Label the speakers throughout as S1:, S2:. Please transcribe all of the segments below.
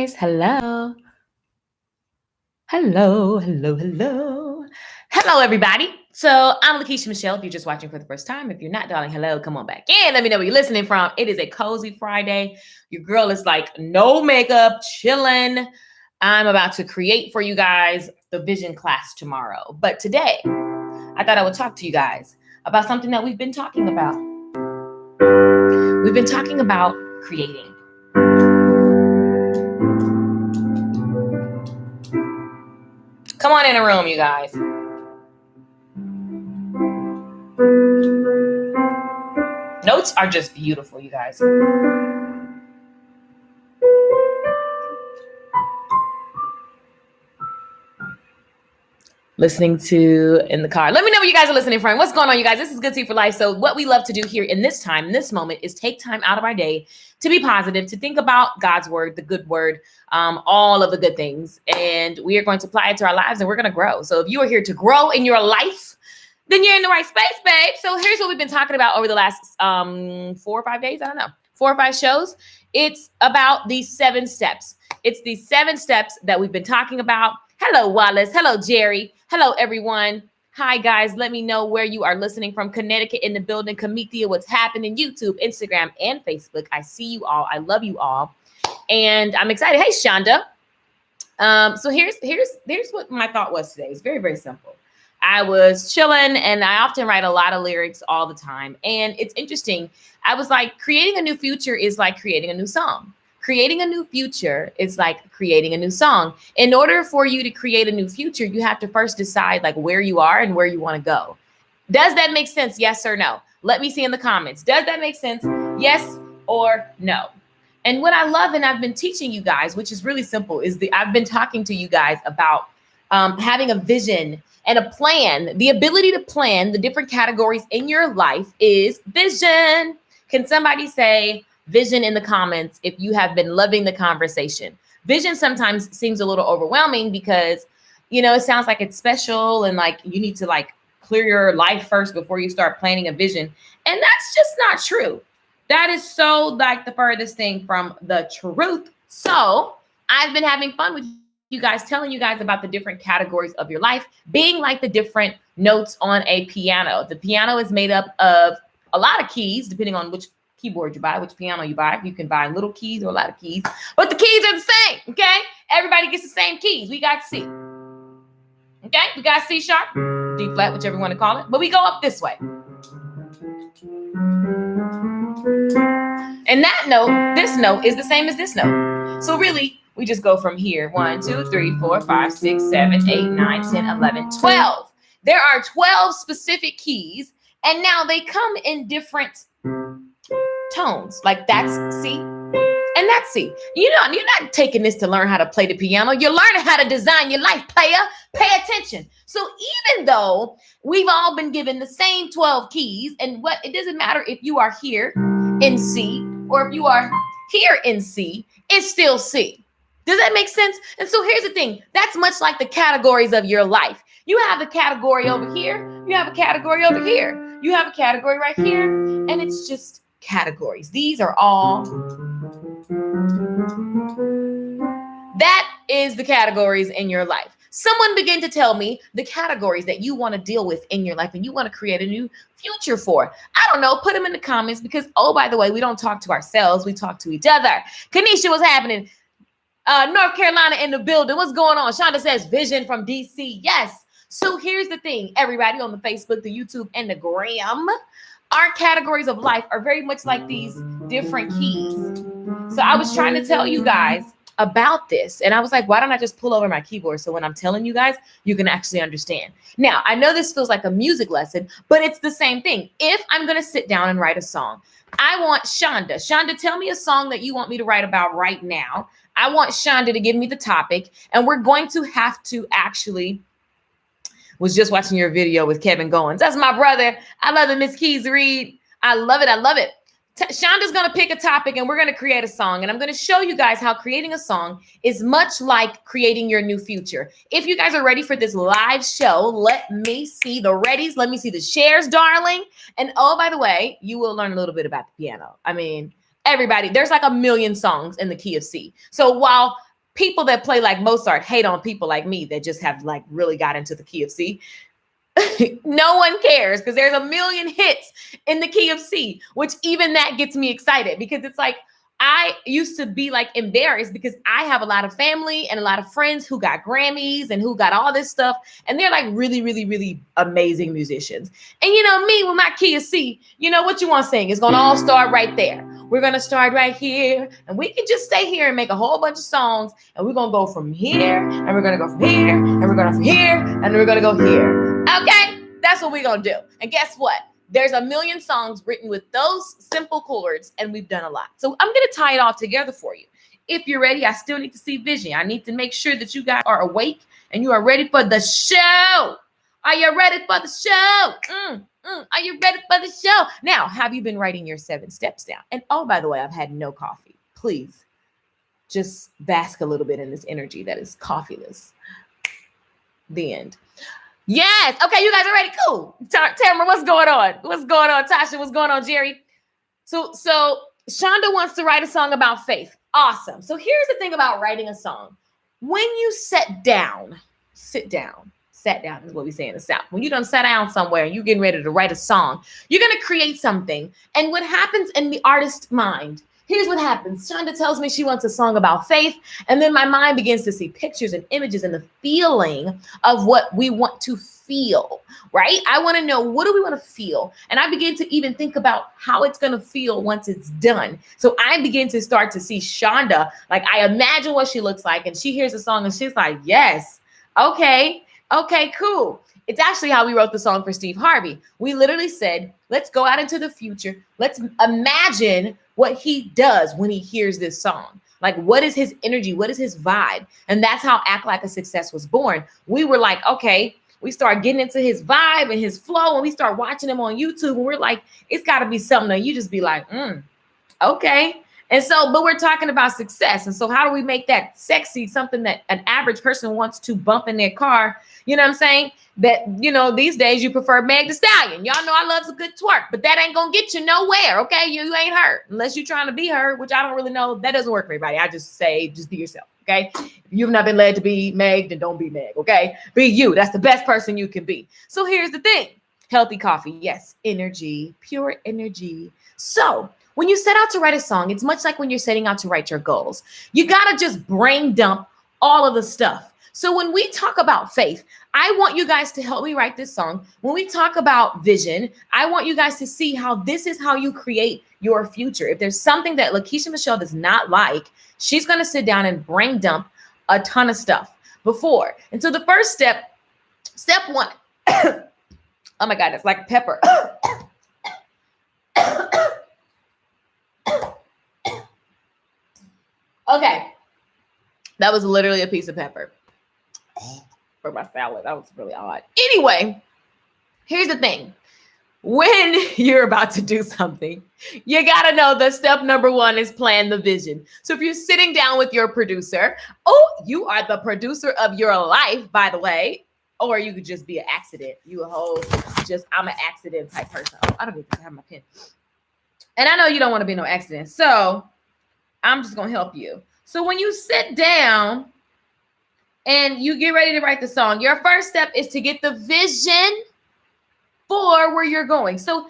S1: guys. Hello. Hello, hello, hello. Hello, everybody. So I'm Lakeishamichelle. If you're just watching for the first time, if you're not, darling, hello, come on back in. Let me know where you're listening from. It is a cozy Friday. Your girl is like no makeup, chilling. I'm about to create for you guys the vision class tomorrow. But today, I thought I would talk to you guys about something that we've been talking about. We've been talking about creating. Come on in the room, you guys. Notes are just beautiful, you guys. Listening to in the car. Let me know where you guys are listening from. What's going on, you guys? This is Good Tea for Life. So what we love to do here in this time, in this moment, is take time out of our day to be positive, to think about God's word, the good word, all of the good things. And we are going to apply it to our lives and we're going to grow. So if you are here to grow in your life, then you're in the right space, babe. So here's what we've been talking about over the last 4 or 5 days. I don't know, 4 or 5 shows. It's about these 7 steps. It's these 7 steps that we've been talking about. Hello, Wallace. Hello, Jerry. Hello, everyone. Hi, guys. Let me know where you are listening from. Connecticut in the building. Kamithia, what's happening? YouTube, Instagram, and Facebook. I see you all. I love you all. And I'm excited. Hey, Shonda. So here's what my thought was today. It's very, very simple. I was chilling and I often write a lot of lyrics all the time. And it's interesting. I was like, creating a new future is like creating a new song. Creating a new future is like creating a new song. In order for you to create a new future, you have to first decide like where you are and where you want to go. Does that make sense? Yes or no? Let me see in the comments. Does that make sense? Yes or no? And what I love, and I've been teaching you guys, which is really simple, is I've been talking to you guys about having a vision and a plan. The ability to plan the different categories in your life is vision. Can somebody say vision in the comments if you have been loving the conversation? Vision sometimes seems a little overwhelming because, you know, it sounds like it's special and like you need to like clear your life first before you start planning a vision. And that's just not true. That is so like the furthest thing from the truth. So I've been having fun with you guys, telling you guys about the different categories of your life, being like the different notes on a piano. The piano is made up of a lot of keys, depending on which keyboard you buy, which piano you buy. You can buy little keys or a lot of keys, but the keys are the same, okay? Everybody gets the same keys. We got C, okay? We got C sharp, D flat, whichever you want to call it, but we go up this way. And that note, this note is the same as this note. So really, we just go from here. 1, 2, 3, 4, 5, 6, 7, 8, 9, 10, 11, 12. There are 12 specific keys, and now they come in different tones. Like that's C and that's C. You're not taking this to learn how to play the piano. You're learning how to design your life, player. Pay attention. So even though we've all been given the same 12 keys, and what it doesn't matter if you are here in C or if you are here in C, it's still C. Does that make sense? And so here's the thing. That's much like the categories of your life. You have a category over here. You have a category over here. You have a category right here. And it's just categories. These are all. That is the categories in your life. Someone begin to tell me the categories that you want to deal with in your life and you want to create a new future for. I don't know. Put them in the comments because, oh, by the way, we don't talk to ourselves. We talk to each other. Kanisha, what's happening? North Carolina in the building. What's going on? Shonda says vision from DC. Yes. So here's the thing, everybody on the Facebook, the YouTube, and the Gram. Our categories of life are very much like these different keys. So I was trying to tell you guys about this. And I was like, why don't I just pull over my keyboard? So when I'm telling you guys, you can actually understand. Now, I know this feels like a music lesson, but it's the same thing. If I'm going to sit down and write a song, I want Shonda. Shonda, tell me a song that you want me to write about right now. I want Shonda to give me the topic. And we're going to have to actually, was just watching your video with Kevin Goins. That's my brother. I love it, Miss Keys Reed. I love it. I love it. Shonda's going to pick a topic and we're going to create a song. And I'm going to show you guys how creating a song is much like creating your new future. If you guys are ready for this live show, let me see the readies. Let me see the shares, darling. And oh, by the way, you will learn a little bit about the piano. I mean, everybody, there's like a million songs in the key of C. So while people that play like Mozart hate on people like me that just have like really got into the key of C. No one cares because there's a million hits in the key of C, which even that gets me excited because it's like I used to be like embarrassed because I have a lot of family and a lot of friends who got Grammys and who got all this stuff. And they're like really, really, really amazing musicians. And you know, me with my key of C, you know what you want to sing? It's going to all start right there. We're going to start right here. And we can just stay here and make a whole bunch of songs. And we're going to go from here. And we're going to go from here. And we're going to from here. And we're going to go here. Okay? That's what we're going to do. And guess what? There's a million songs written with those simple chords, and we've done a lot. So I'm going to tie it all together for you. If you're ready, I still need to see vision. I need to make sure that you guys are awake and you are ready for the show. Are you ready for the show? Are you ready for the show? Now, have you been writing your 7 steps down? And oh, by the way, I've had no coffee. Please just bask a little bit in this energy that is coffeeless. The end. Yes. Okay, you guys are ready. Cool. Tamara, what's going on? What's going on? Tasha, what's going on? Jerry? So Shonda wants to write a song about faith. Awesome. So here's the thing about writing a song. When you sit down is what we say in the South. When you done sat down somewhere and you're getting ready to write a song, you're going to create something. And what happens in the artist's mind, here's what happens. Shonda tells me she wants a song about faith. And then my mind begins to see pictures and images and the feeling of what we want to feel, right? I want to know, what do we want to feel? And I begin to even think about how it's going to feel once it's done. So I begin to start to see Shonda, like I imagine what she looks like. And she hears the song and she's like, yes, okay, cool. It's actually how we wrote the song for Steve Harvey. We literally said, let's go out into the future. Let's imagine what he does when he hears this song. Like, what is his energy? What is his vibe? And that's how Act Like a Success was born. We were like, okay, we start getting into his vibe and his flow, and we start watching him on YouTube, and we're like, it's got to be something that you just be like, okay. And so, but we're talking about success. And so how do we make that sexy, something that an average person wants to bump in their car? You know what I'm saying? That, you know, these days you prefer Meg Thee Stallion. Y'all know I love a good twerk, but that ain't going to get you nowhere, okay? You ain't heard unless you're trying to be heard, which I don't really know. That doesn't work for everybody. I just say, just be yourself, okay? If you've not been led to be Meg, then don't be Meg, okay? Be you. That's the best person you can be. So here's the thing. Healthy coffee. Yes. Energy. Pure energy. So when you set out to write a song, it's much like when you're setting out to write your goals. You got to just brain dump all of the stuff. So when we talk about faith, I want you guys to help me write this song. When we talk about vision, I want you guys to see how this is how you create your future. If there's something that Lakeishamichelle does not like, she's going to sit down and brain dump a ton of stuff before. And so the first step one, oh my God, it's like pepper. Okay. That was literally a piece of pepper for my salad. That was really odd. Anyway, here's the thing. When you're about to do something, you got to know that step number 1 is plan the vision. So if you're sitting down with your producer, you are the producer of your life, by the way, or you could just be an accident. I'm an accident type person. I don't need to have my pen. And I know you don't want to be no accident. So I'm just going to help you. So when you sit down and you get ready to write the song, your first step is to get the vision for where you're going. So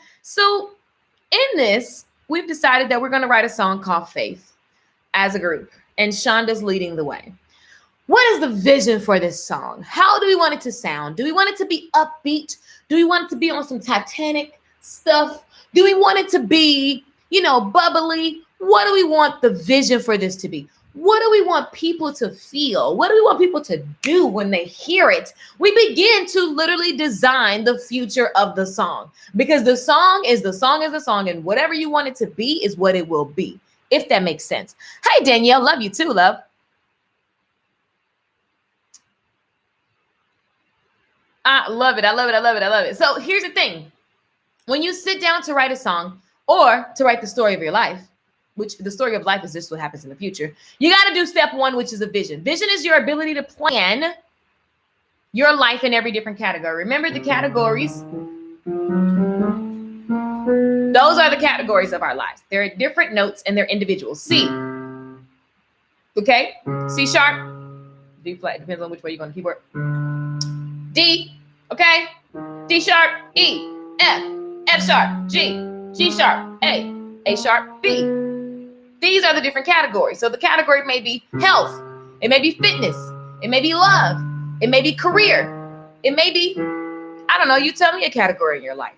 S1: in this, we've decided that we're going to write a song called Faith as a group, and Shonda's leading the way. What is the vision for this song? How do we want it to sound? Do we want it to be upbeat? Do we want it to be on some Titanic stuff? Do we want it to be, bubbly? What do we want the vision for this to be? What do we want people to feel? What do we want people to do when they hear it? We begin to literally design the future of the song, because the song is the song, and whatever you want it to be is what it will be, if that makes sense. Hey, Danielle, love you too, love. I love it. So here's the thing. When you sit down to write a song or to write the story of your life, which the story of life is just what happens in the future, you got to do step 1, which is a vision. Vision is your ability to plan your life in every different category. Remember the categories? Those are the categories of our lives. There are different notes and they're individuals. C, Okay, C sharp, D flat, depends on which way you're going to keyboard. D, okay, D sharp, E, F, F sharp, G, G sharp, A sharp, B. These are the different categories. So the category may be health, it may be fitness, it may be love, it may be career, it may be, I don't know, you tell me a category in your life.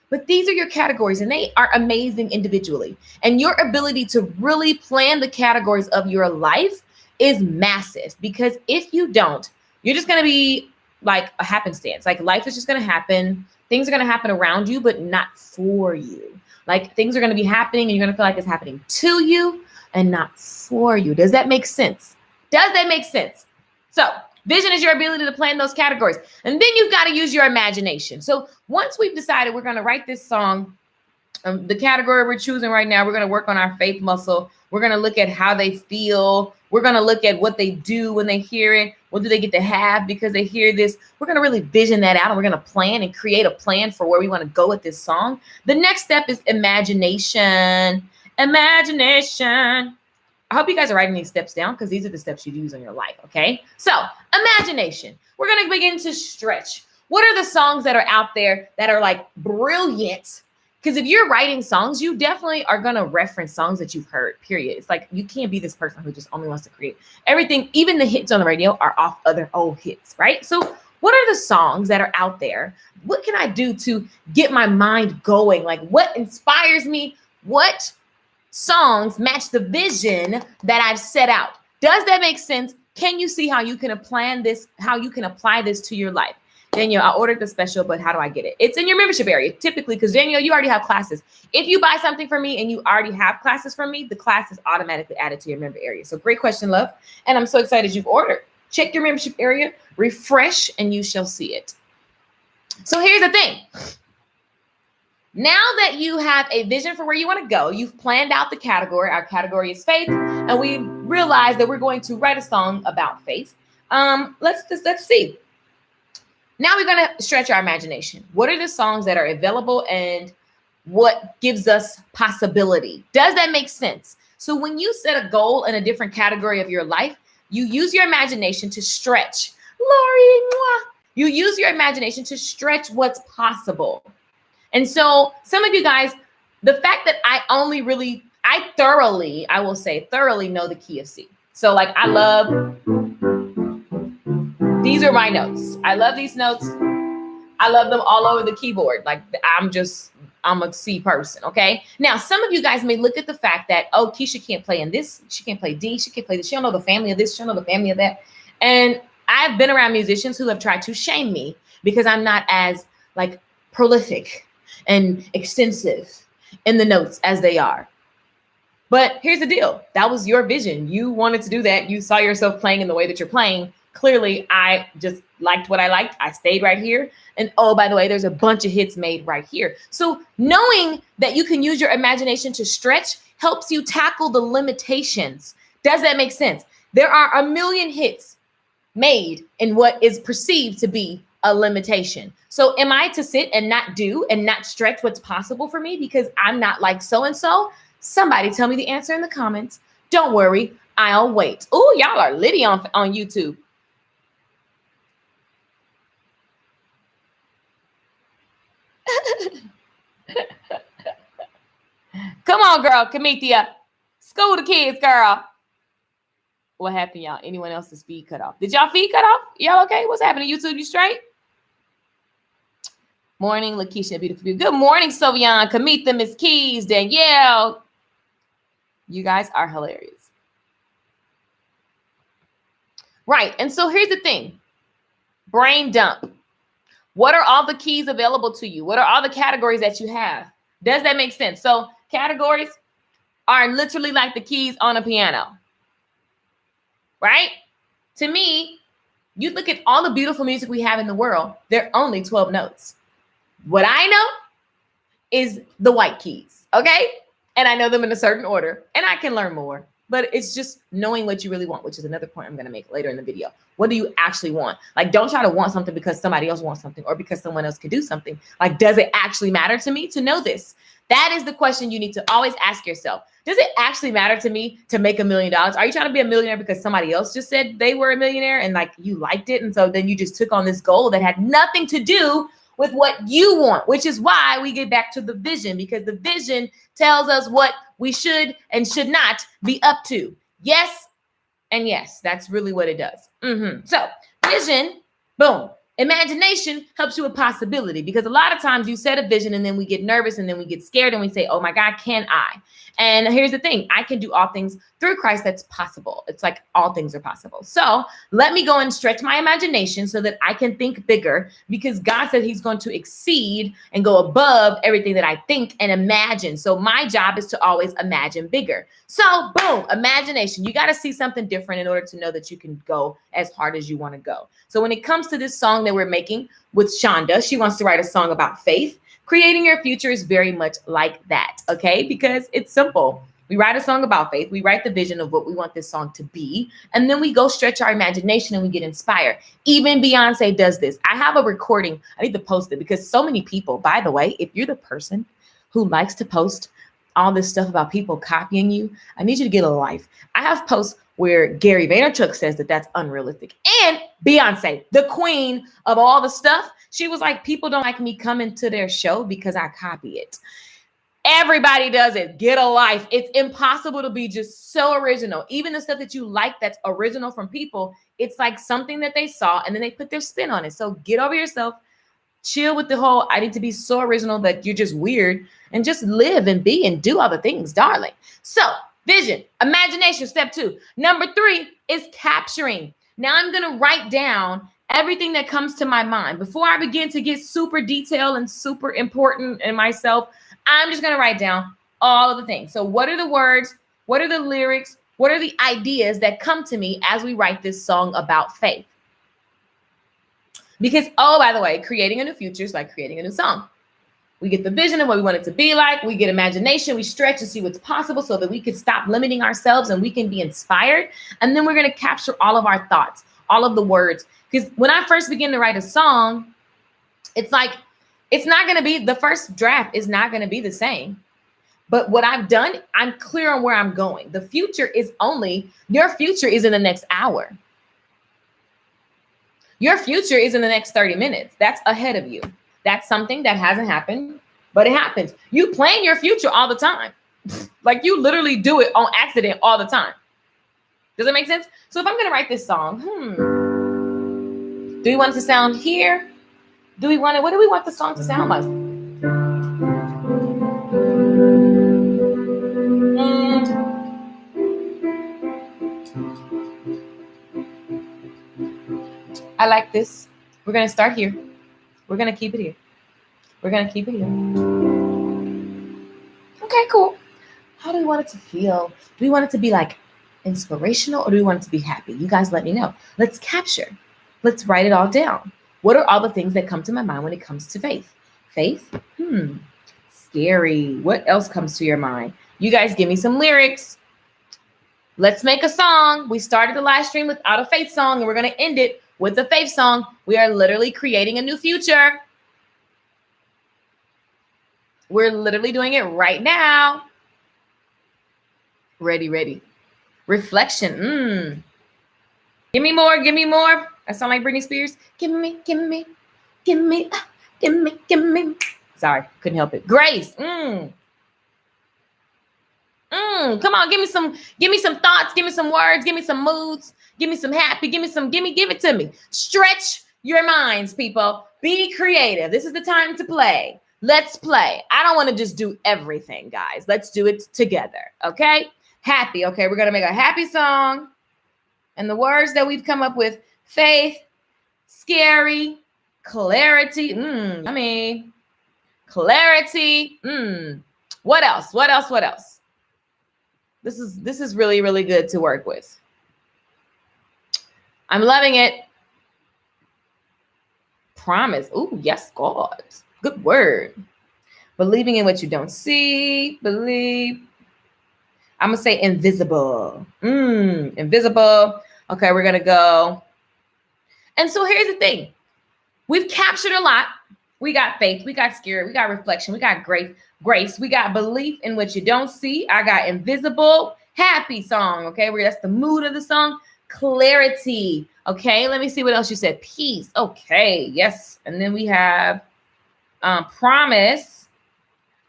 S1: But these are your categories, and they are amazing individually. And your ability to really plan the categories of your life is massive, because if you don't, you're just going to be like a happenstance. Like life is just going to happen. Things are going to happen around you, but not for you. Like things are going to be happening and you're going to feel like it's happening to you and not for you. Does that make sense? Does that make sense? So vision is your ability to plan those categories. And then you've got to use your imagination. So once we've decided we're going to write this song, the category we're choosing right now, we're going to work on our faith muscle. We're going to look at how they feel. We're going to look at what they do when they hear it. What do they get to have because they hear this? We're going to really vision that out, and we're going to plan and create a plan for where we want to go with this song. The next step is imagination. Imagination. I hope you guys are writing these steps down, because these are the steps you use in your life, okay? So, imagination. We're going to begin to stretch. What are the songs that are out there that are like brilliant? Because if you're writing songs, you definitely are going to reference songs that you've heard, period. It's like you can't be this person who just only wants to create everything. Even the hits on the radio are off other old hits, right? So what are the songs that are out there? What can I do to get my mind going? Like what inspires me? What songs match the vision that I've set out? Does that make sense? Can you see how you can apply this, to your life? Danielle, I ordered the special, but how do I get it? It's in your membership area, typically, because Danielle, you already have classes. If you buy something from me and you already have classes from me, the class is automatically added to your member area. So great question, love. And I'm so excited you've ordered. Check your membership area, refresh, and you shall see it. So here's the thing. Now that you have a vision for where you want to go, you've planned out the category. Our category is faith, and we realize that we're going to write a song about faith. Let's see. Now we're going to stretch our imagination. What are the songs that are available and what gives us possibility? Does that make sense? So when you set a goal in a different category of your life, you use your imagination to stretch. Lori, you use your imagination to stretch what's possible. And so some of you guys, the fact that I thoroughly know the key of C. So like these are my notes. I love these notes. I love them all over the keyboard. Like I'm a C person, okay? Now, some of you guys may look at the fact that, oh, Keisha can't play in this. She can't play D. She can't play this. She don't know the family of this. She don't know the family of that. And I've been around musicians who have tried to shame me because I'm not as like prolific and extensive in the notes as they are. But here's the deal. That was your vision. You wanted to do that. You saw yourself playing in the way that you're playing. Clearly, I just liked what I liked. I stayed right here. And oh, by the way, there's a bunch of hits made right here. So knowing that you can use your imagination to stretch helps you tackle the limitations. Does that make sense? There are a million hits made in what is perceived to be a limitation. So am I to sit and not do and not stretch what's possible for me because I'm not like so-and-so? Somebody tell me the answer in the comments. Don't worry, I'll wait. Oh, y'all are litty on YouTube. Come on, girl, Kamithia. School the kids, girl. What happened, y'all? Anyone else's feed cut off? Did y'all feed cut off? Y'all okay? What's happening? YouTube, you straight? Morning, Lakeisha, beautiful. Good morning, Sovian, Kamithia, Miss Keys, Danielle. You guys are hilarious. Right, and so here's the thing. Brain dump. What are all the keys available to you? What are all the categories that you have? Does that make sense? So categories are literally like the keys on a piano, right? To me, you look at all the beautiful music we have in the world, they're only 12 notes. What I know is the white keys, okay? And I know them in a certain order, and I can learn more. but it's just knowing what you really want, which is another point I'm going to make later in the video. What do you actually want? Like, don't try to want something because somebody else wants something or because someone else can do something. Like, does it actually matter to me to know this? That is the question you need to always ask yourself. Does it actually matter to me to make $1 million? Are you trying to be a millionaire because somebody else just said they were a millionaire and like you liked it? And so then you just took on this goal that had nothing to do with what you want, which is why we get back to the vision, because the vision tells us what we should and should not be up to. Yes and yes, that's really what it does. So vision, boom. Imagination helps you with possibility, because a lot of times you set a vision and then we get nervous and then we get scared and we say, oh my God, can I? And here's the thing, I can do all things through Christ that's possible. It's like all things are possible. So let me go and stretch my imagination so that I can think bigger, because God said he's going to exceed and go above everything that I think and imagine. So my job is to always imagine bigger. So boom, imagination. You got to see something different in order to know that you can go as hard as you want to go. So when it comes to this song that we're making with Shonda, she wants to write a song about faith. Creating your future is very much like that, okay? Because it's simple. We write a song about faith. We write the vision of what we want this song to be. And then we go stretch our imagination and we get inspired. Even Beyonce does this. I have a recording. I need to post it because so many people, by the way, if you're the person who likes to post all this stuff about people copying you, I need you to get a life. I have posts where Gary Vaynerchuk says that that's unrealistic. And Beyonce, the queen of all the stuff, she was like, people don't like me coming to their show because I copy it. Everybody does it. Get a life. It's impossible to be just so original. Even the stuff that you like that's original from people, it's like something that they saw and then they put their spin on it. So get over yourself. Chill with the whole, I need to be so original that you're just weird, and just live and be and do other things, darling. So vision, imagination, step 2. Number 3 is capturing. Now I'm going to write down everything that comes to my mind. Before I begin to get super detailed and super important in myself, I'm just going to write down all of the things. So what are the words? What are the lyrics? What are the ideas that come to me as we write this song about faith? Because, oh, by the way, creating a new future is like creating a new song. We get the vision of what we want it to be like. We get imagination. We stretch and see what's possible so that we can stop limiting ourselves and we can be inspired. And then we're going to capture all of our thoughts, all of the words. Because when I first begin to write a song, it's like, it's not going to be, the first draft is not going to be the same. But what I've done, I'm clear on where I'm going. The future is only, your future is in the next hour. Your future is in the next 30 minutes. That's ahead of you. That's something that hasn't happened, but it happens. You plan your future all the time. Like you literally do it on accident all the time. Does that make sense? So if I'm going to write this song, do we want it to sound here? What do we want the song to sound like? I like this. We're going to start here. We're going to keep it here. We're going to keep it here. Okay, cool. How do we want it to feel? Do we want it to be like inspirational, or do we want it to be happy? You guys let me know. Let's capture. Let's write it all down. What are all the things that come to my mind when it comes to faith? Faith? Scary. What else comes to your mind? You guys give me some lyrics. Let's make a song. We started the live stream without a faith song, and we're going to end it with a faith song. We are literally creating a new future. We're literally doing it right now. Ready. Reflection. Give me more. I sound like Britney Spears. Give me. Sorry, couldn't help it. Grace. Come on, give me some thoughts, give me some words, give me some moods, give me some happy, give it to me. Stretch your minds, people. Be creative. This is the time to play. Let's play. I don't want to just do everything, guys. Let's do it together, okay? Happy, okay? We're going to make a happy song. And the words that we've come up with, faith, scary, clarity, yummy, clarity, What else? This is really, really good to work with. I'm loving it. Promise. Ooh, yes, God. Good word. Believing in what you don't see. Believe. I'm going to say invisible. Invisible. Okay, we're going to go. And so here's the thing. We've captured a lot. We got faith. We got spirit. We got reflection. We got grace. We got belief in what you don't see. I got invisible. Happy song. Okay, that's the mood of the song. Clarity. Okay, let me see what else you said. Peace. Okay, yes. And then we have promise.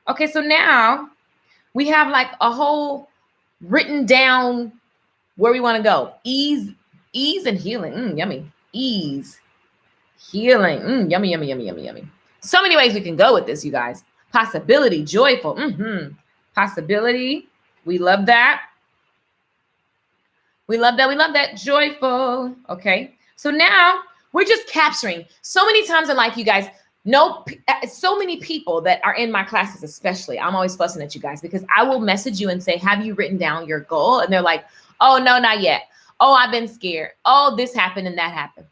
S1: Okay, so now we have like a whole written down where we want to go. Ease and healing. Yummy. Ease, healing. Yummy. So many ways we can go with this, you guys. Possibility, joyful. Possibility. We love that. We love that. Joyful. Okay. So now we're just capturing so many times in life, you guys. So many people that are in my classes, especially, I'm always fussing at you guys because I will message you and say, have you written down your goal? And they're like, oh, no, not yet. Oh, I've been scared. Oh, this happened and that happened.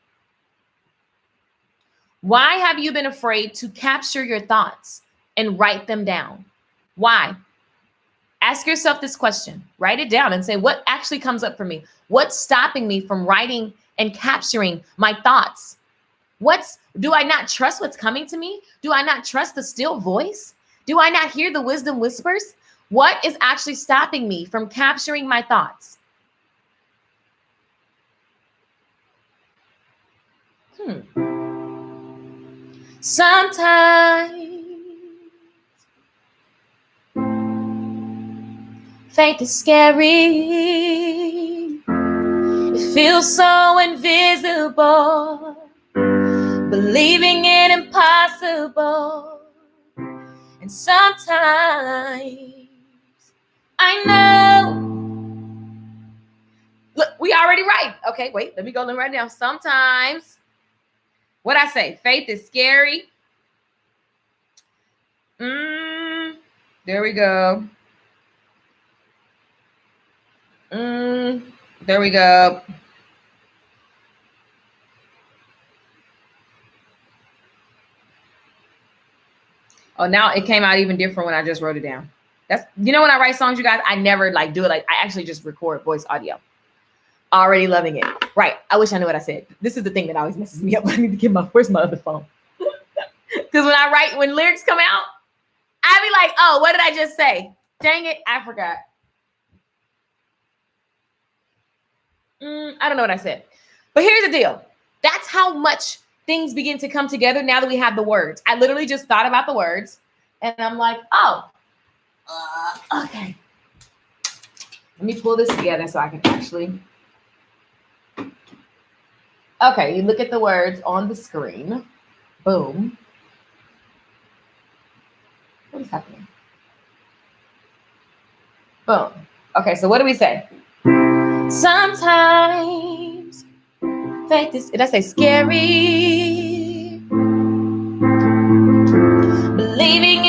S1: Why have you been afraid to capture your thoughts and write them down? Why? Ask yourself this question. Write it down and say, what actually comes up for me? What's stopping me from writing and capturing my thoughts? Do I not trust what's coming to me? Do I not trust the still voice? Do I not hear the wisdom whispers? What is actually stopping me from capturing my thoughts? Sometimes faith is scary. It feels so invisible. Believing in impossible. And sometimes I know. Look, we already right. Okay, wait, let me go right now. Sometimes, what I say, faith is scary. There we go. There we go. Oh, now it came out even different when I just wrote it down. That's, when I write songs, you guys, I never do it. I actually just record voice audio. Already loving it. Right. I wish I knew what I said. This is the thing that always messes me up. I need to get where's my other phone? Because when lyrics come out, I be like, oh, what did I just say? Dang it, I forgot. I don't know what I said. But here's the deal. That's how much things begin to come together now that we have the words. I literally just thought about the words and I'm like, oh, okay. Let me pull this together so I can actually. Okay, you look at the words on the screen. Boom. What is happening? Boom. Okay, so what do we say? Sometimes faith is, did I say scary? Believing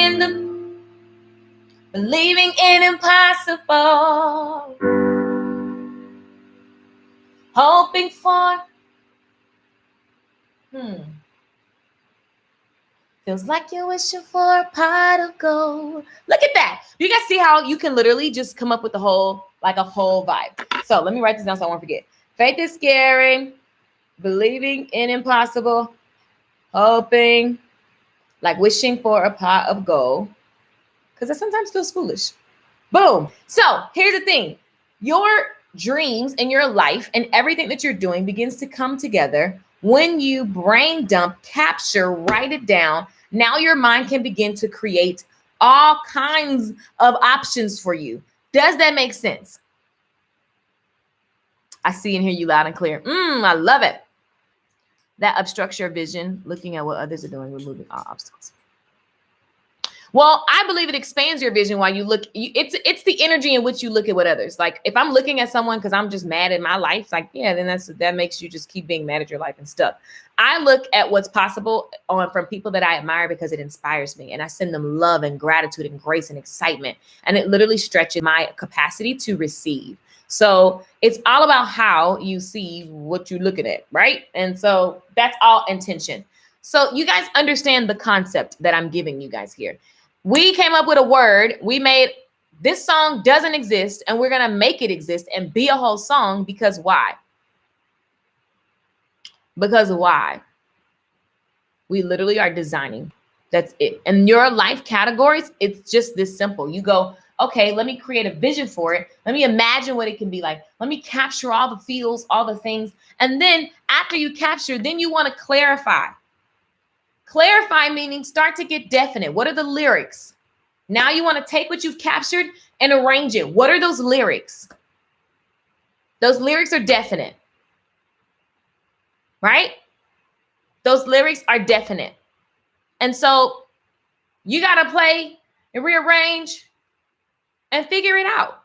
S1: in impossible. Hoping for. Feels like you're wishing for a pot of gold. Look at that. You guys see how you can literally just come up with a whole vibe. So let me write this down so I won't forget. Faith is scary. Believing in impossible. Hoping. Like wishing for a pot of gold. Because that sometimes feels foolish. Boom. So here's the thing. Your dreams and your life and everything that you're doing begins to come together when you brain dump, capture, write it down. Now your mind can begin to create all kinds of options for you. Does that make sense? I see and hear you loud and clear. I love it. That obstructs your vision, looking at what others are doing, removing all obstacles. Well, I believe it expands your vision while you look. It's the energy in which you look at what others. Like if I'm looking at someone because I'm just mad at my life, like, yeah, then that makes you just keep being mad at your life and stuff. I look at what's possible from people that I admire because it inspires me. And I send them love and gratitude and grace and excitement. And it literally stretches my capacity to receive. So it's all about how you see what you're looking at, right? And so that's all intention. So you guys understand the concept that I'm giving you guys here. We came up with a word. We made This song doesn't exist, and we're going to make it exist and be a whole song. Because why? Because why? We literally are designing. That's it. And your life categories, it's just this simple. You go, okay, let me create a vision for it. Let me imagine what it can be like. Let me capture all the feels, all the things. And then after you capture, then you want to clarify. Clarify meaning start to get definite. What are the lyrics? Now you want to take what you've captured and arrange it. What are those lyrics? Those lyrics are definite, right? Those lyrics are definite. And so you got to play and rearrange and figure it out.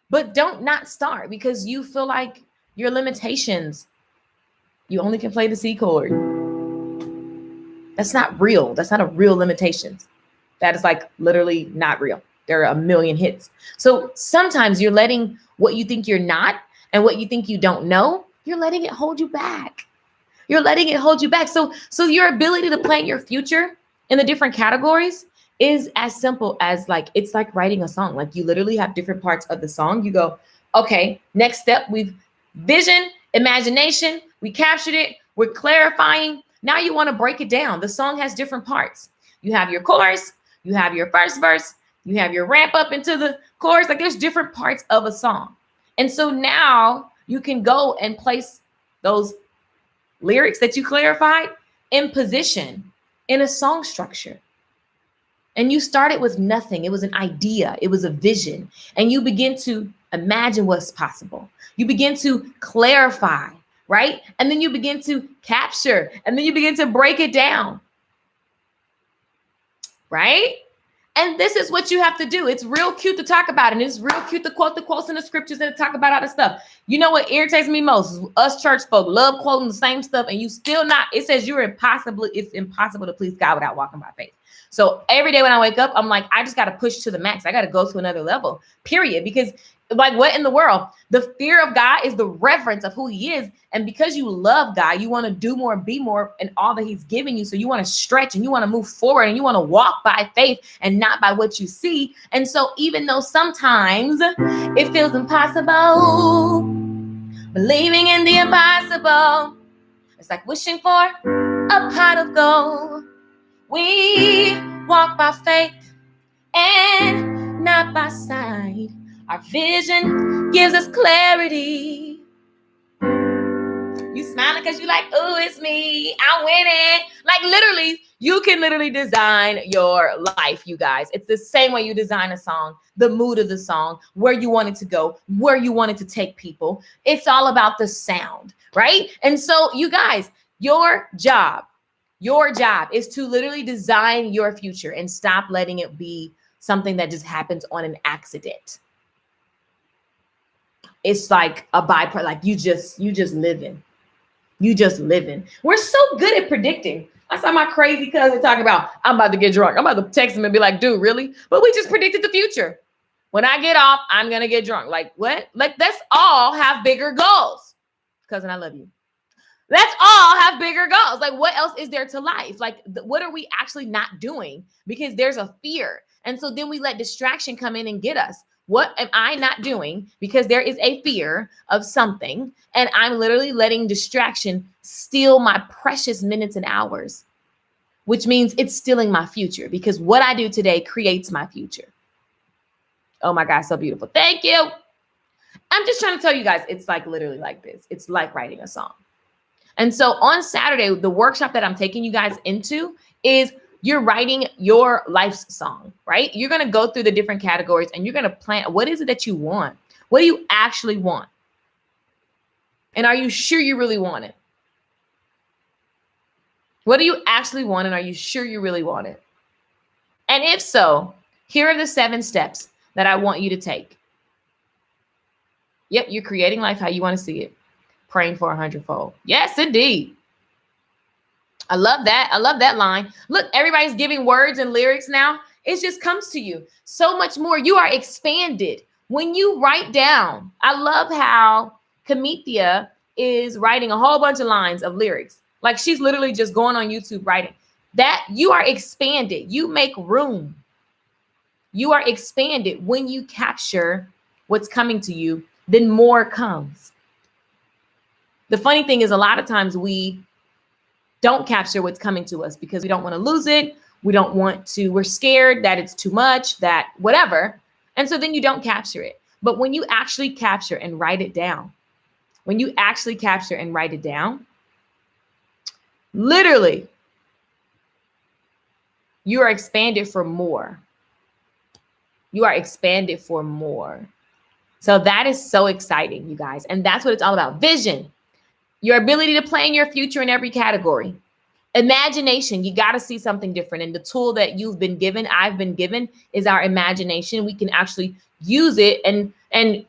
S1: But don't not start because you feel like your limitations, you only can play the C chord. That's not real. That's not a real limitation. That is like literally not real. There are a million hits. So sometimes you're letting what you think you're not and what you think you don't know, you're letting it hold you back. You're letting it hold you back. So your ability to plan your future in the different categories is as simple as like, it's like writing a song. Like you literally have different parts of the song. You go, okay, next step, we've vision, imagination, we captured it, we're clarifying. Now you want to break it down. The song has different parts. You have your chorus, you have your first verse, you have your ramp up into the chorus. Like there's different parts of a song. And so now you can go and place those lyrics that you clarified in position in a song structure. And you started with nothing. It was an idea. It was a vision. And you begin to imagine what's possible. You begin to clarify, right? And then you begin to capture, and then you begin to break it down, right? And this is what you have to do. It's real cute to talk about it. And it's real cute to quote the quotes in the scriptures and to talk about all this stuff. You know what irritates me most? Us church folk love quoting the same stuff and you still not. It says it's impossible to please God without walking by faith. So every day when I wake up, I'm like, I just got to push to the max. I got to go to another level, period. Because like what in the world? The fear of God is the reverence of who he is. And because you love God, you want to do more, be more in all that he's giving you. So you want to stretch and you want to move forward and you want to walk by faith and not by what you see. And so even though sometimes it feels impossible, believing in the impossible, it's like wishing for a pot of gold. We walk by faith and not by sight. Our vision gives us clarity. You smiling because you like, oh, it's me. I'm winning. Like literally, you can literally design your life, you guys. It's the same way you design a song, the mood of the song, where you want it to go, where you want it to take people. It's all about the sound, right? And so you guys, your job is to literally design your future and stop letting it be something that just happens on an accident. It's like a byproduct, like you just living. You just living. We're so good at predicting. I saw my crazy cousin talking about, I'm about to get drunk. I'm about to text him and be like, dude, really? But we just predicted the future. When I get off, I'm going to get drunk. Like what? Like let's all have bigger goals. Cousin, I love you. Let's all have bigger goals. Like what else is there to life? Like what are we actually not doing? Because there's a fear. And so then we let distraction come in and get us. What am I not doing? Because there is a fear of something. And I'm literally letting distraction steal my precious minutes and hours, which means it's stealing my future because what I do today creates my future. Oh my God, so beautiful. Thank you. I'm just trying to tell you guys, it's like literally like this. It's like writing a song. And so on Saturday, the workshop that I'm taking you guys into is you're writing your life's song, right? You're going to go through the different categories and you're going to plan. What is it that you want? What do you actually want? And are you sure you really want it? What do you actually want? And are you sure you really want it? And if so, here are the 7 steps that I want you to take. Yep, you're creating life how you want to see it. Praying for 100-fold. Yes, indeed. I love that. I love that line. Look, everybody's giving words and lyrics now. It just comes to you so much more. You are expanded when you write down. I love how Kamithia is writing a whole bunch of lines of lyrics. Like she's literally just going on YouTube writing that. You are expanded. You make room. You are expanded when you capture what's coming to you, then more comes. The funny thing is, a lot of times we don't capture what's coming to us because we don't want to lose it. We're scared that it's too much, that whatever. And so then you don't capture it. But when you actually capture and write it down, literally, you are expanded for more. You are expanded for more. So that is so exciting, you guys. And that's what it's all about. Vision, your ability to plan your future in every category. Imagination, you got to see something different. And the tool that you've been given, I've been given, is our imagination. We can actually use it, and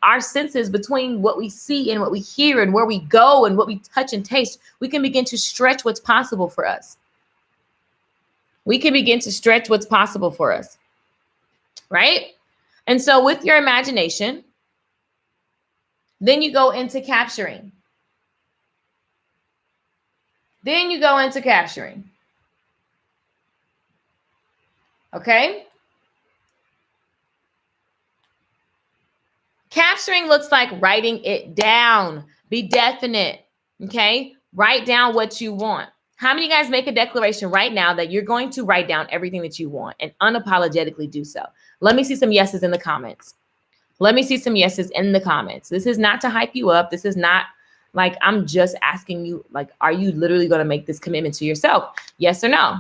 S1: our senses, between what we see and what we hear and where we go and what we touch and taste, we can begin to stretch what's possible for us. Right? And so with your imagination, then you go into capturing. Okay? Capturing looks like writing it down. Be definite. Okay? Write down what you want. How many of you guys make a declaration right now that you're going to write down everything that you want and unapologetically do so? Let me see some yeses in the comments. This is not to hype you up. This is not like, I'm just asking you, like, are you literally going to make this commitment to yourself? Yes or no?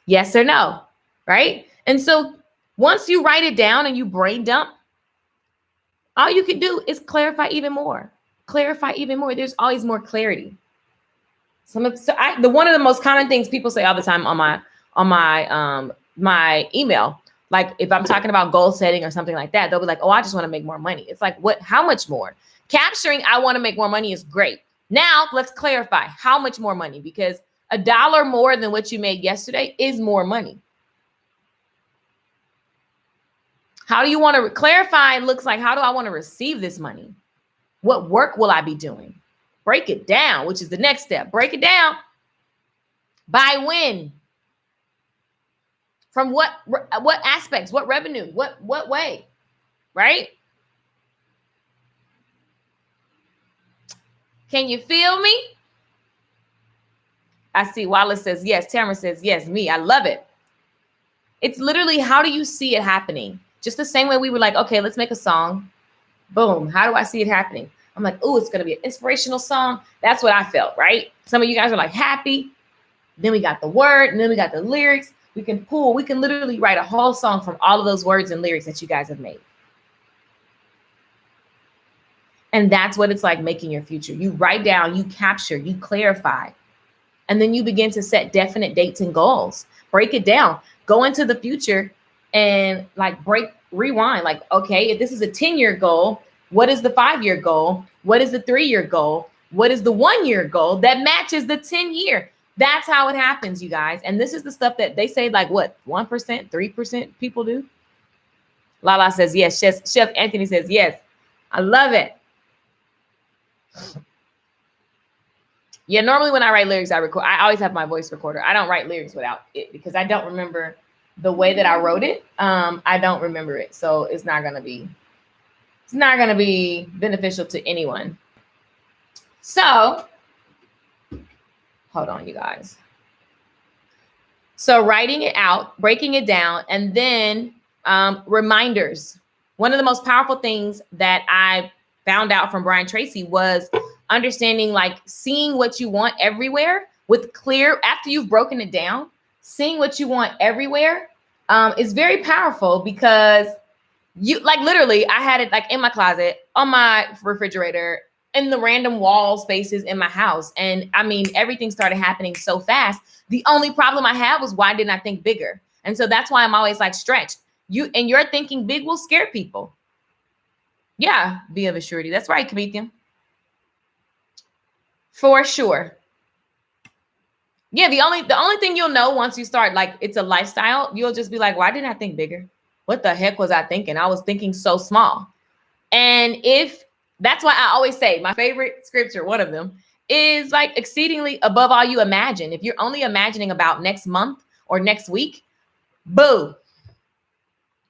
S1: Yes or no? Right? And so once you write it down and you brain dump, all you can do is clarify even more. There's always more clarity. One of the most common things people say all the time on my email, like if I'm talking about goal setting or something like that, they'll be like, oh, I just want to make more money. It's like, what? How much more? Capturing, I want to make more money is great. Now let's clarify how much more money, because $1 more than what you made yesterday is more money. How do you want to clarify? Looks like, how do I want to receive this money? What work will I be doing? Break it down, which is the next step. Break it down. By when? From what aspects? What revenue? What way? Right? Can you feel me? I see Wallace says yes. Tamara says yes. Me, I love it. It's literally, how do you see it happening? Just the same way we were like, okay, let's make a song. Boom. How do I see it happening? I'm like, oh, it's going to be an inspirational song. That's what I felt, right? Some of you guys are like happy. Then we got the word, and then we got the lyrics. We can literally write a whole song from all of those words and lyrics that you guys have made. And that's what it's like making your future. You write down, you capture, you clarify, and then you begin to set definite dates and goals. Break it down. Go into the future and rewind. Like, okay, if this is a 10-year goal, what is the 5-year goal? What is the 3-year goal? What is the 1-year goal that matches the 10-year? That's how it happens, you guys. And this is the stuff that they say, like, what, 1%, 3% people do? Lala says yes. Chef Anthony says yes. I love it. Yeah, normally when I write lyrics, I always have my voice recorder. I don't write lyrics without it because I don't remember the way that I wrote it. I don't remember it. So it's not going to be beneficial to anyone. So hold on, you guys. So writing it out, breaking it down, and then reminders. One of the most powerful things that I found out from Brian Tracy was understanding, like, seeing what you want everywhere with clear, after you've broken it down, seeing what you want everywhere is very powerful, because you, like, literally, I had it like in my closet, on my refrigerator, in the random wall spaces in my house. And I mean, everything started happening so fast. The only problem I had was, why didn't I think bigger? And so that's why I'm always like, stretch. Your thinking big will scare people. Yeah, be of a surety. That's right, Kamithia. For sure. Yeah, the only thing you'll know once you start, like, it's a lifestyle, you'll just be like, why didn't I think bigger? What the heck was I thinking? I was thinking so small. And that's why I always say my favorite scripture, one of them, is like, exceedingly above all you imagine. If you're only imagining about next month or next week, boo.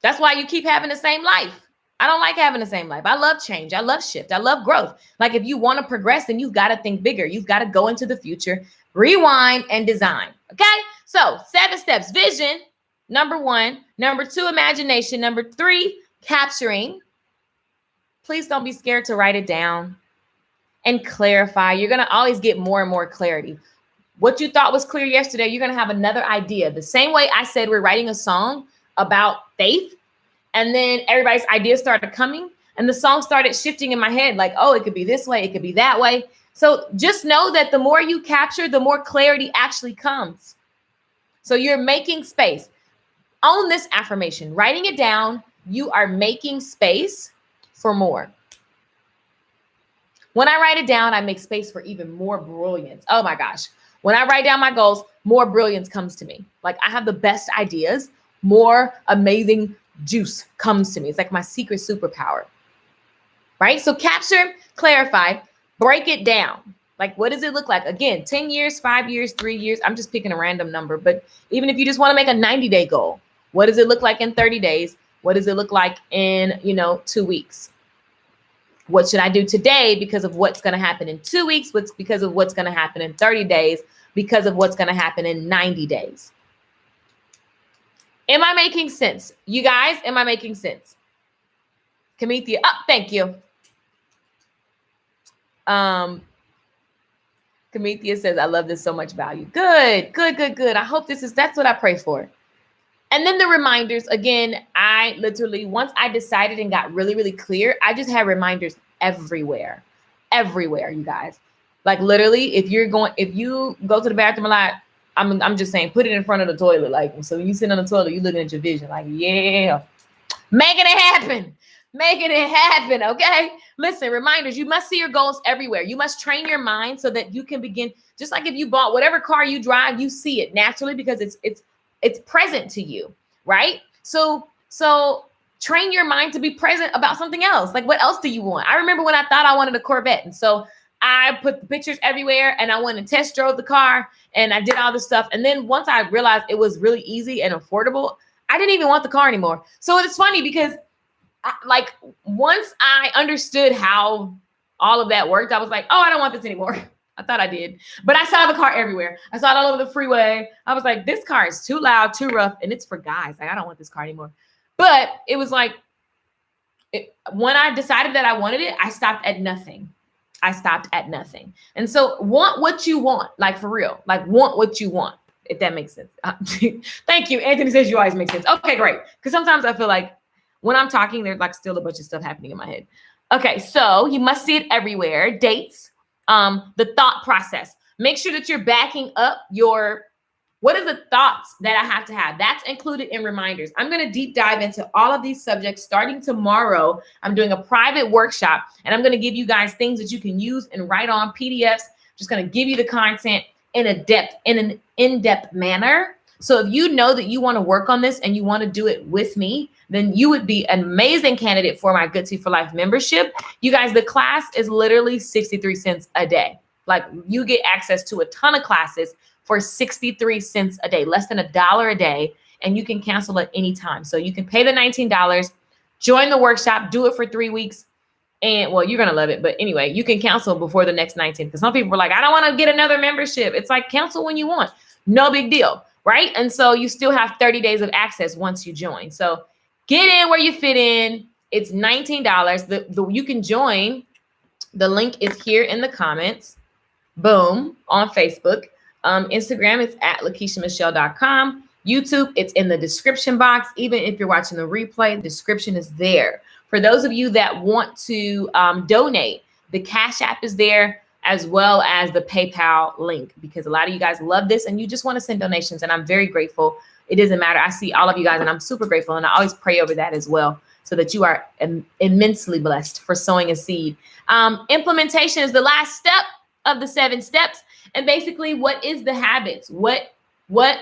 S1: That's why you keep having the same life. I don't like having the same life. I love change. I love shift. I love growth. Like if you want to progress, then you've got to think bigger. You've got to go into the future, rewind and design. Okay. So 7 steps: vision, number 1, number 2, imagination, number 3, capturing. Please don't be scared to write it down and clarify. You're going to always get more and more clarity. What you thought was clear yesterday, you're going to have another idea. The same way I said we're writing a song about faith, and then everybody's ideas started coming, and the song started shifting in my head, like, oh, it could be this way, it could be that way. So just know that the more you capture, the more clarity actually comes. So you're making space. Own this affirmation, writing it down. You are making space for more. When I write it down, I make space for even more brilliance. Oh my gosh. When I write down my goals, more brilliance comes to me. Like I have the best ideas, more amazing juice comes to me. It's like my secret superpower, right? So capture, clarify, break it down. Like, what does it look like? Again, 10 years, 5 years, 3 years. I'm just picking a random number, but even if you just want to make a 90-day goal, what does it look like in 30 days? What does it look like in, 2 weeks? What should I do today because of what's going to happen in 2 weeks? What's because of what's going to happen in 30 days? Because of what's going to happen in 90 days. Am I making sense? You guys, am I making sense? Kamithia, thank you. Kamithia says, I love this, so much value. Good. I hope that's what I pray for. And then the reminders, again, I literally, once I decided and got really, really clear, I just had reminders everywhere, you guys. Like literally, if you go to the bathroom a lot, I'm just saying, put it in front of the toilet. Like, so when you sit on the toilet, you're looking at your vision, like, yeah, making it happen. Okay. Listen, reminders, you must see your goals everywhere. You must train your mind so that you can begin, just like if you bought whatever car you drive, you see it naturally because it's present to you, right? So train your mind to be present about something else. Like, what else do you want? I remember when I thought I wanted a Corvette. And so I put the pictures everywhere and I went and test drove the car and I did all this stuff. And then once I realized it was really easy and affordable, I didn't even want the car anymore. So it's funny because once I understood how all of that worked, I was like, oh, I don't want this anymore. I thought I did, but I saw the car everywhere. I saw it all over the freeway. I was like, this car is too loud, too rough, and it's for guys. Like, I don't want this car anymore. But it was like, when I decided that I wanted it, I stopped at nothing. And so want what you want, like for real, like want what you want, if that makes sense. Thank you. Anthony says you always make sense. Okay, great. Because sometimes I feel like when I'm talking, there's like still a bunch of stuff happening in my head. Okay, so you must see it everywhere. Dates. The thought process. Make sure that you're backing up what are the thoughts that I have to have? That's included in reminders. I'm going to deep dive into all of these subjects starting tomorrow. I'm doing a private workshop and I'm going to give you guys things that you can use and write on PDFs. Just going to give you the content in an in-depth manner. So if you know that you want to work on this and you want to do it with me, then you would be an amazing candidate for my Good Tea for Life membership. You guys, the class is literally 63 cents a day. Like you get access to a ton of classes for 63 cents a day, less than $1 a day. And you can cancel at any time. So you can pay the $19, join the workshop, do it for 3 weeks. And well, you're going to love it. But anyway, you can cancel before the next 19 because some people are like, I don't want to get another membership. It's like cancel when you want. No big deal. Right. And so you still have 30 days of access once you join. So get in where you fit in. It's $19. You can join. The link is here in the comments. Boom. On Facebook. Instagram, it's at Lakeishamichelle.com. YouTube, it's in the description box. Even if you're watching the replay, the description is there. For those of you that want to donate, the Cash App is there, as well as the PayPal link, because a lot of you guys love this and you just want to send donations. And I'm very grateful. It doesn't matter. I see all of you guys and I'm super grateful. And I always pray over that as well, so that you are immensely blessed for sowing a seed. Implementation is the last step of the 7 steps. And basically, what is the habits? What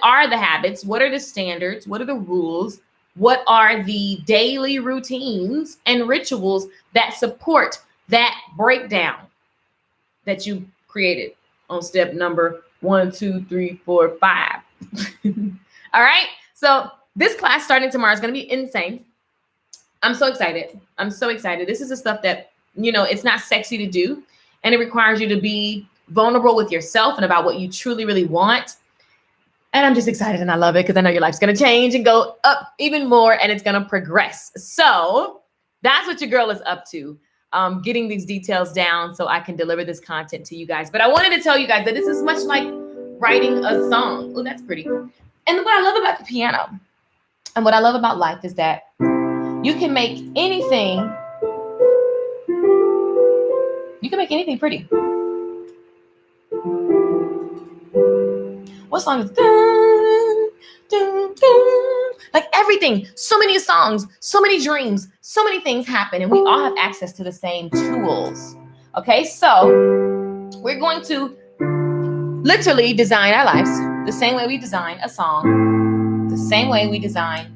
S1: are the habits? What are the standards? What are the rules? What are the daily routines and rituals that support that breakdown that you created on step number 1, 2, 3, 4, 5? All right. So This class starting tomorrow is going to be insane. I'm so excited. I'm so excited. This is the stuff that, it's not sexy to do. And it requires you to be vulnerable with yourself and about what you truly, really want. And I'm just excited and I love it because I know your life's going to change and go up even more and it's going to progress. So that's what your girl is up to, getting these details down so I can deliver this content to you guys. But I wanted to tell you guys that this is much like writing a song. Oh, that's pretty. And what I love about the piano and what I love about life is that you can make anything pretty. What song is dun, dun, dun? Like everything, so many songs, so many dreams, so many things happen, and we all have access to the same tools. Okay, so we're going to literally design our lives the same way we design a song, the same way we design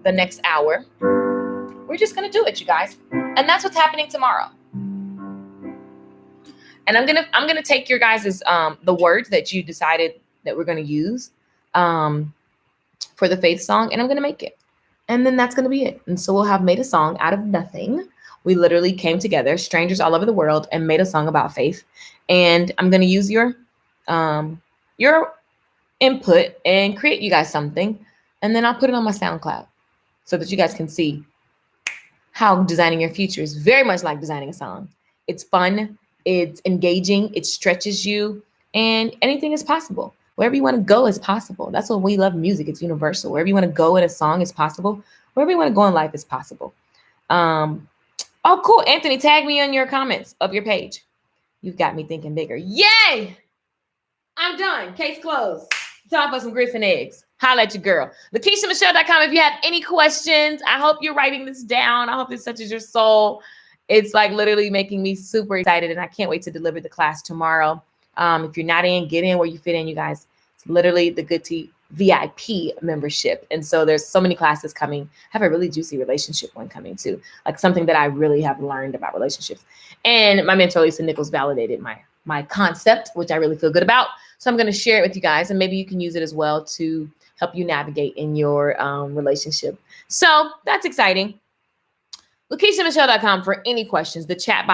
S1: the next hour. We're just going to do it, you guys. And that's what's happening tomorrow. And I'm going to take your guys' the words that you decided that we're going to use for the faith song, and I'm going to make it. And then that's going to be it. And so we'll have made a song out of nothing. We literally came together, strangers all over the world, and made a song about faith. And I'm going to use your input and create you guys something. And then I'll put it on my SoundCloud so that you guys can see how designing your future is very much like designing a song. It's fun. It's engaging. It stretches you. And anything is possible. Wherever you want to go is possible. That's what we love music. It's universal. Wherever you want to go in a song is possible. Wherever you want to go in life is possible. Oh, cool. Anthony, tag me on your comments of your page. You've got me thinking bigger. Yay! I'm done. Case closed. Time for some grits and eggs. Holla at your girl. Lakeishamichelle.com if you have any questions. I hope you're writing this down. I hope this touches your soul. It's like literally making me super excited, and I can't wait to deliver the class tomorrow. If you're not in, get in where you fit in, you guys. It's literally the Good Tea VIP membership. And so there's so many classes coming. I have a really juicy relationship one coming too, like something that I really have learned about relationships. And my mentor, Lisa Nichols, validated my concept, which I really feel good about. So I'm going to share it with you guys, and maybe you can use it as well to help you navigate in your relationship. So that's exciting. Lakeishamichelle.com for any questions. The chat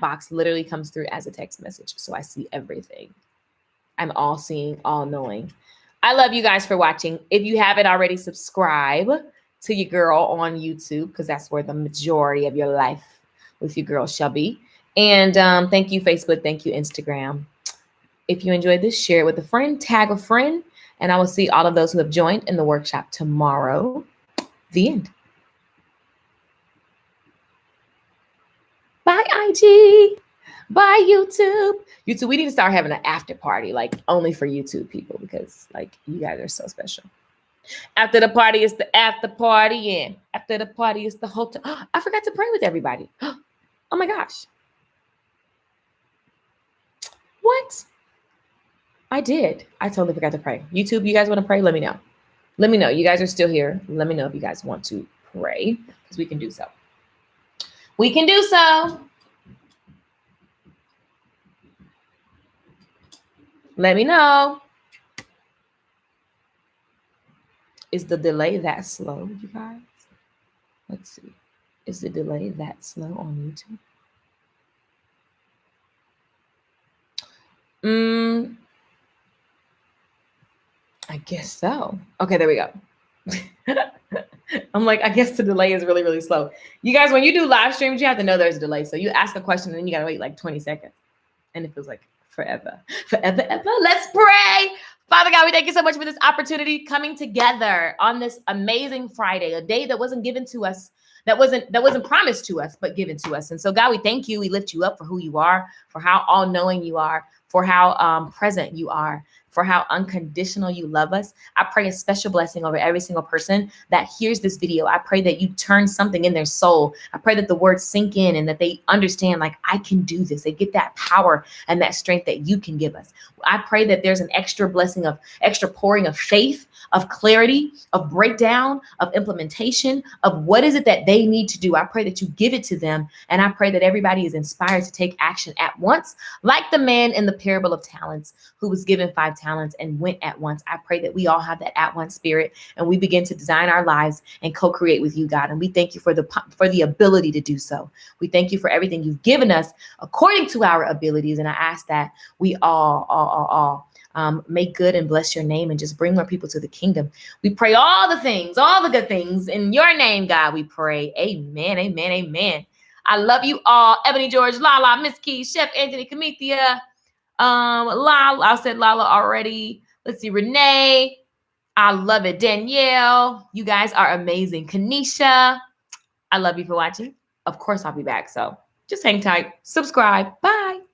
S1: box literally comes through as a text message. So I see everything. I'm all seeing, all knowing. I love you guys for watching. If you haven't already, subscribe to your girl on YouTube, because that's where the majority of your life with your girl shall be. And thank you, Facebook. Thank you, Instagram. If you enjoyed this, share it with a friend, tag a friend, and I will see all of those who have joined in the workshop tomorrow. The end. Bye, IG. Bye, YouTube. YouTube, we need to start having an after party, like only for YouTube people, because like you guys are so special. After the party is the after party, and after the party is the hotel. I forgot to pray with everybody. Oh my gosh. What? I did. I totally forgot to pray. YouTube, you guys want to pray? Let me know. Let me know. You guys are still here. Let me know if you guys want to pray, because we can do so. We can do so. Let me know. Is the delay that slow, you guys? Let's see. Is the delay that slow on YouTube? I guess so. Okay, there we go. I'm like, I guess the delay is really, really slow. You guys, when you do live streams, you have to know there's a delay. So you ask a question and then you got to wait like 20 seconds. And it feels like forever, forever, ever. Let's pray. Father God, we thank you so much for this opportunity coming together on this amazing Friday, a day that wasn't given to us, that wasn't promised to us, but given to us. And so God, we thank you. We lift you up for who you are, for how all-knowing you are, for how present you are, for how unconditional you love us. I pray a special blessing over every single person that hears this video. I pray that you turn something in their soul. I pray that the words sink in and that they understand, like, I can do this. They get that power and that strength that you can give us. I pray that there's an extra blessing of extra pouring of faith, of clarity, of breakdown, of implementation, of what is it that they need to do. I pray that you give it to them. And I pray that everybody is inspired to take action at once, like the man in the parable of talents who was given 5 talents. talents and went at once. I pray that we all have that at once spirit and we begin to design our lives and co-create with you, God. And we thank you for the ability to do so. We thank you for everything you've given us according to our abilities. And I ask that we all make good and bless your name and just bring more people to the kingdom. We pray all the things, all the good things in your name, God, we pray. Amen, amen, amen. I love you all. Ebony George, Lala, Miss Keys, Chef Anthony, Kamithia, Lala, I said Lala already. Let's see, Renee. I love it. Danielle, you guys are amazing. Kanisha, I love you for watching. Of course, I'll be back. So just hang tight. Subscribe. Bye.